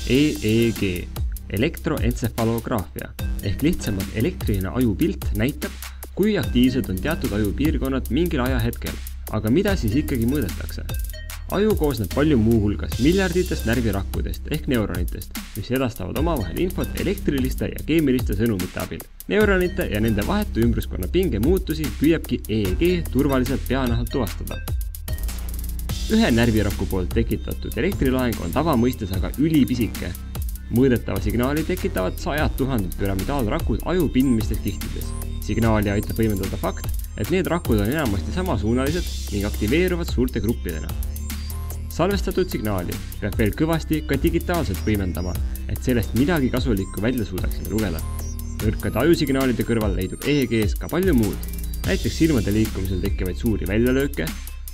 EEG, elektroentsefalograafia, ehk lihtsamalt elektriline ajupilt näitab, kui aktiivsed on teatud ajupiirkonnad mingil ajahetkel, aga mida siis ikkagi mõõdetakse? Aju koosneb palju muu hulgas miljarditest närvirakkudest ehk neuronitest, mis edastavad omavahel infot elektriliste ja keemiliste sõnumite abil. Neuronite ja nende vahetu ümbruskonna pinge muutusi püüabki EEG turvaliselt peanahalt tuvastada. Ühe närviraku poolt tekitatud elektrilaeng on tavamõistes aga ülipisike. Mõõdetava signaali tekitavad 100 000 pyramidaalrakud aju pindmistes kihtides. Signaali aitab võimendada fakt, et need rakud on enamasti samasuunalised ning aktiveeruvad suurte gruppidena. Salvestatud signaali peab veel kõvasti ka digitaalselt võimendama, et sellest midagi kasulikku välja suudaksime lugeda. Nõrkade ajusignaalide kõrval leidub EEG-s ka palju muud, näiteks silmade liikumisel tekkivaid suuri väljalööke,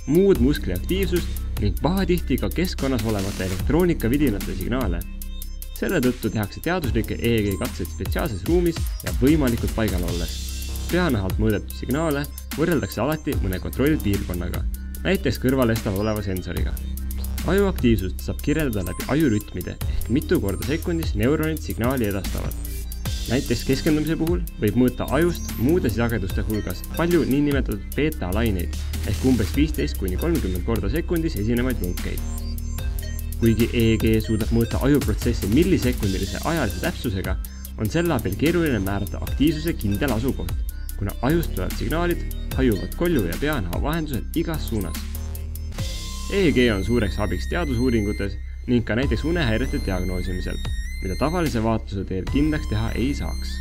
muud muskli aktiivsust ning pahatihti ka keskkonnas olevate elektroonikavidinate signaale. Selle tõttu tehakse teaduslikke EEG katseid spetsiaalses ruumis ja võimalikult paigal olles. Peanahalt mõõdetud signaale võrreldakse alati mõne kontrollpiirkonnaga, näiteks kõrvalestal oleva sensoriga. Aju aktiivsust saab kirjeldada läbi ajurütmide ehk mitu korda sekundis neuronid signaali edastavad. Näiteks keskendumise puhul võib mõõta ajust muude sageduste hulgas palju niinimetatud beta-laineid ehk umbes 15–30 korda sekundis esinevaid lunkeid. Kuigi EEG suudab mõõta ajuprotsessi millisekundilise ajalise täpsusega, on selle abil keeruline määrata aktiivsuse kindel asukoht, kuna ajust tulevad signaalid hajuvad kolju ja peanaha vahendusel igas suunas. EEG on suureks abiks teadusuuringutes ning ka näiteks unehäirete diagnoosimisel, mida tavalise vaatluse teel kindlaks teha ei saaks.